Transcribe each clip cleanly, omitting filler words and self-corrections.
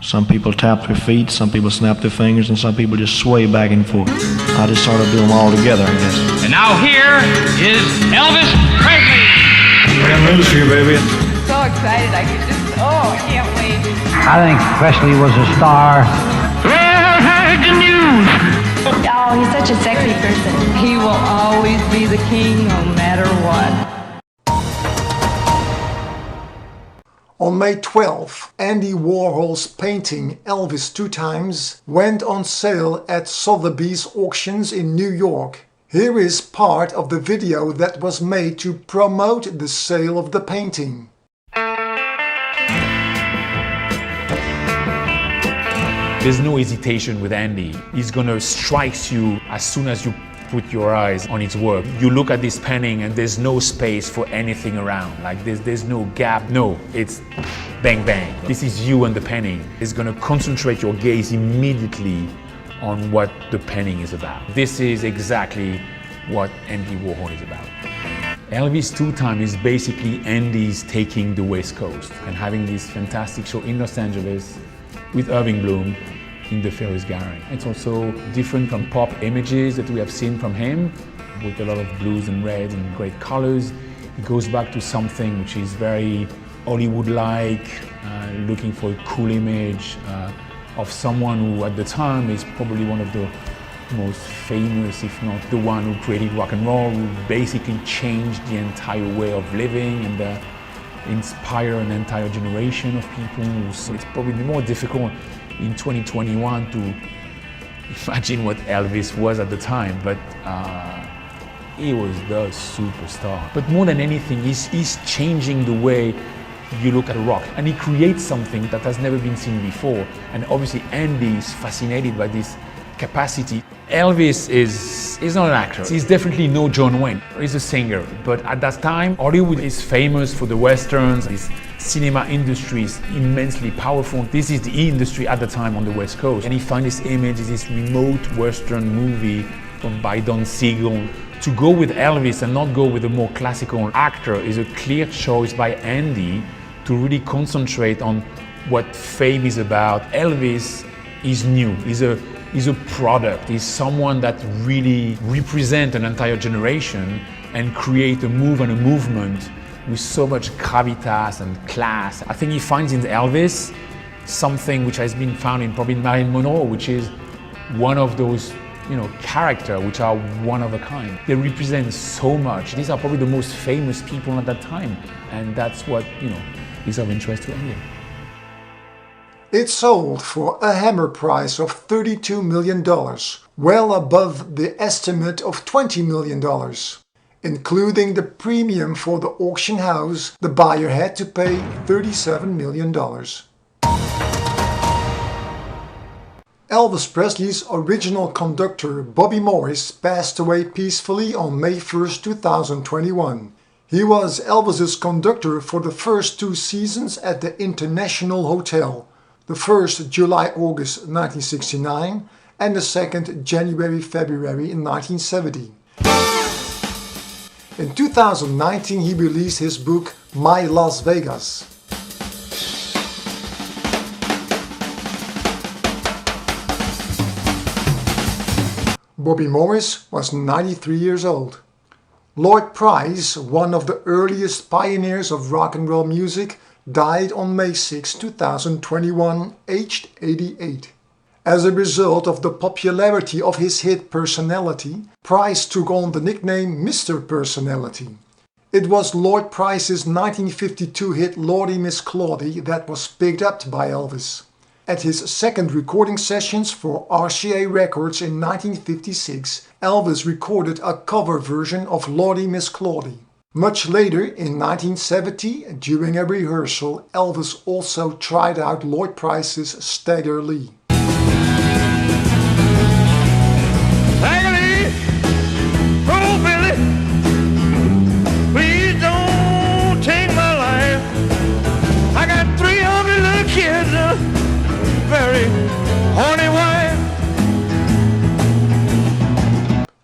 Some people tap their feet, some people snap their fingers, and some people just sway back and forth. I just sort of do them all together, I guess. And now here is Elvis Presley. I got news for you, baby. So excited, I can't wait. I think Presley was a star. Well, heard the news. Oh, he's such a sexy person. He will always be the king no matter what. On May 12th, Andy Warhol's painting Elvis Two Times went on sale at Sotheby's auctions in New York. Here is part of the video that was made to promote the sale of the painting. There's no hesitation with Andy. He's gonna strike you as soon as you put your eyes on his work. You look at this painting and there's no space for anything around. Like there's no gap. No, it's bang bang. This is you and the painting. It's gonna concentrate your gaze immediately on what the painting is about. This is exactly what Andy Warhol is about. Elvis Two Times is basically Andy's taking the West Coast and having this fantastic show in Los Angeles with Irving Bloom in the Ferris Gallery. It's also different from pop images that we have seen from him, with a lot of blues and reds and great colors. It goes back to something which is very Hollywood-like, looking for a cool image of someone who at the time is probably one of the most famous, if not the one who created rock and roll, who basically changed the entire way of living and inspire an entire generation of people. So it's probably more difficult in 2021 to imagine what Elvis was at the time, but he was the superstar. But more than anything, he's changing the way you look at rock, and he creates something that has never been seen before. And obviously Andy is fascinated by this capacity. Elvis is not an actor. He's definitely no John Wayne. He's a singer, but at that time, Hollywood is famous for the westerns. This cinema industry is immensely powerful. This is the industry at the time on the West Coast. And he found this image, this remote western movie by Don Siegel. To go with Elvis and not go with a more classical actor is a clear choice by Andy to really concentrate on what fame is about. Elvis is new. He's a product. He's someone that really represents an entire generation and create a move and a movement with so much gravitas and class. I think he finds in Elvis something which has been found in probably Marilyn Monroe, which is one of those characters which are one of a kind. They represent so much. These are probably the most famous people at that time, and that's what is of interest to Emiel. It sold for a hammer price of $32 million, well above the estimate of $20 million. Including the premium for the auction house, the buyer had to pay $37 million. Elvis Presley's original conductor Bobby Morris passed away peacefully on May 1, 2021. He was Elvis's conductor for the first 2 seasons at the International Hotel. The first July-August 1969 and the second January-February in 1970. In 2019 he released his book My Las Vegas. Bobby Morris was 93 years old. Lloyd Price, one of the earliest pioneers of rock and roll music, died on May 6, 2021, aged 88. As a result of the popularity of his hit Personality, Price took on the nickname Mr. Personality. It was Lloyd Price's 1952 hit Lordy Miss Claudie that was picked up by Elvis. At his second recording sessions for RCA Records in 1956, Elvis recorded a cover version of Lordy Miss Claudie. Much later, in 1970, during a rehearsal, Elvis also tried out Lloyd Price's Stagger Lee. Stagger Lee, oh Billy, please don't take my life. I got 300 little kids, very horny wife.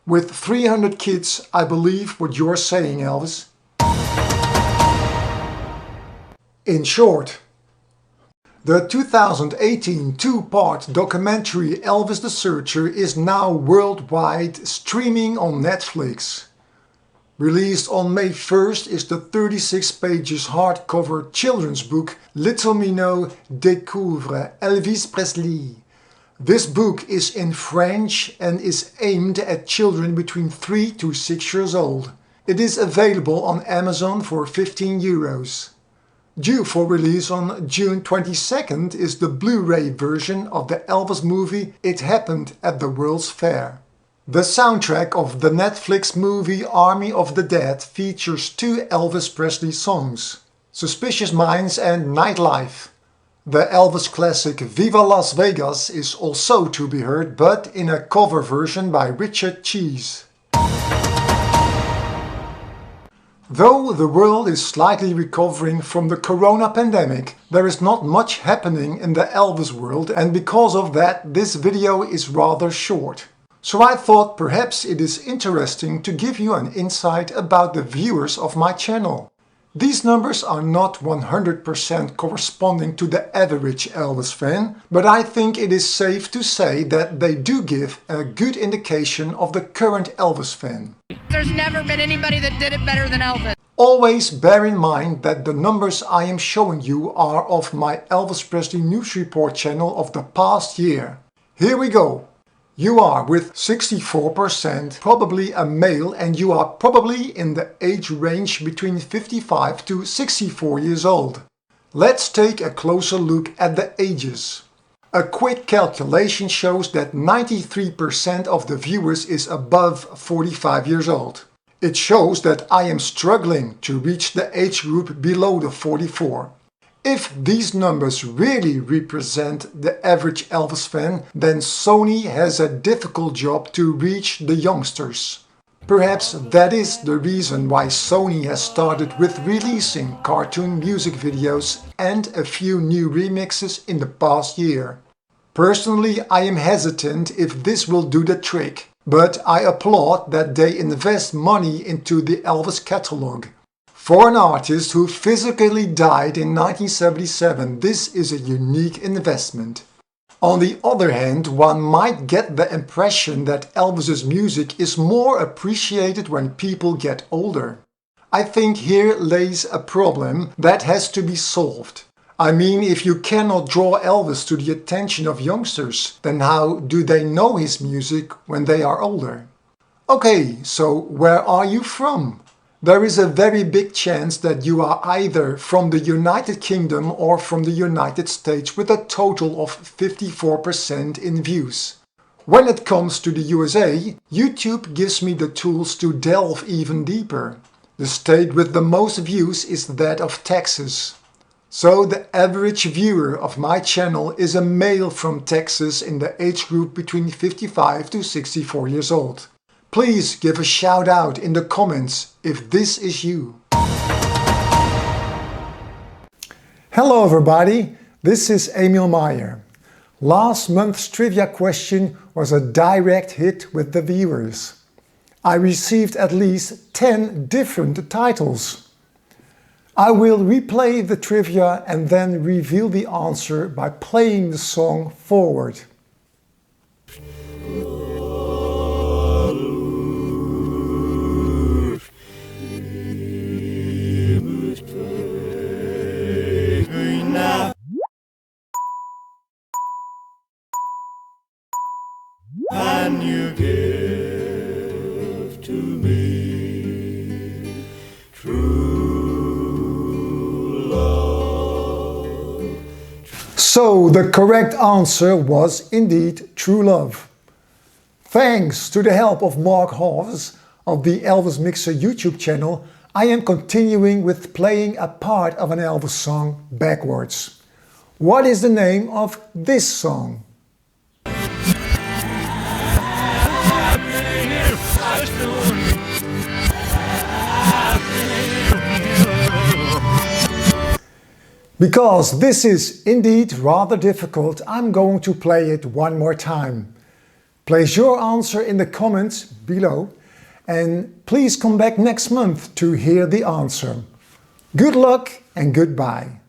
With 300 kids, I believe what you're saying, Elvis. In short, The 2018 two-part documentary Elvis the Searcher is now worldwide streaming on Netflix. Released on May 1st is the 36 pages hardcover children's book Little Minot Découvre Elvis Presley. This book is in French and is aimed at children between 3 to 6 years old. It is available on Amazon for €15. Due for release on June 22nd is the Blu-ray version of the Elvis movie It Happened at the World's Fair. The soundtrack of the Netflix movie Army of the Dead features 2 Elvis Presley songs, Suspicious Minds and Nightlife. The Elvis classic Viva Las Vegas is also to be heard, but in a cover version by Richard Cheese. Though the world is slightly recovering from the corona pandemic, there is not much happening in the Elvis world, and because of that this video is rather short. So I thought perhaps it is interesting to give you an insight about the viewers of my channel. These numbers are not 100% corresponding to the average Elvis fan, but I think it is safe to say that they do give a good indication of the current Elvis fan. There's never been anybody that did it better than Elvis. Always bear in mind that the numbers I am showing you are of my Elvis Presley News Report channel of the past year. Here we go. You are with 64% probably a male, and you are probably in the age range between 55 to 64 years old. Let's take a closer look at the ages. A quick calculation shows that 93% of the viewers is above 45 years old. It shows that I am struggling to reach the age group below the 44. If these numbers really represent the average Elvis fan, then Sony has a difficult job to reach the youngsters. Perhaps that is the reason why Sony has started with releasing cartoon music videos and a few new remixes in the past year. Personally, I am hesitant if this will do the trick, but I applaud that they invest money into the Elvis catalog. For an artist who physically died in 1977, this is a unique investment. On the other hand, one might get the impression that Elvis's music is more appreciated when people get older. I think here lays a problem that has to be solved. I mean, if you cannot draw Elvis to the attention of youngsters, then how do they know his music when they are older? Okay, so where are you from? There is a very big chance that you are either from the United Kingdom or from the United States, with a total of 54% in views. When it comes to the USA, YouTube gives me the tools to delve even deeper. The state with the most views is that of Texas. So the average viewer of my channel is a male from Texas in the age group between 55 to 64 years old. Please give a shout out in the comments if this is you. Hello everybody, this is Emiel Maier. Last month's trivia question was a direct hit with the viewers. I received at least 10 different titles. I will replay the trivia and then reveal the answer by playing the song forward. And you give to me true love. So the correct answer was indeed True Love. Thanks to the help of Mark Hoves of the Elvis Mixer YouTube channel, I am continuing with playing a part of an Elvis song backwards. What is the name of this song? Because this is indeed rather difficult, I'm going to play it one more time. Place your answer in the comments below and please come back next month to hear the answer. Good luck and goodbye.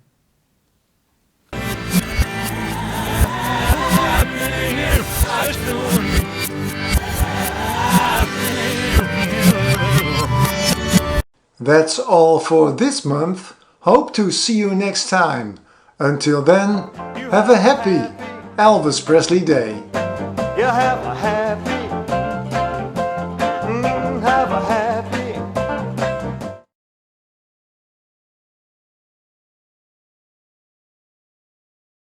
That's all for this month. Hope to see you next time. Until then, have a happy Elvis Presley Day. You have a happy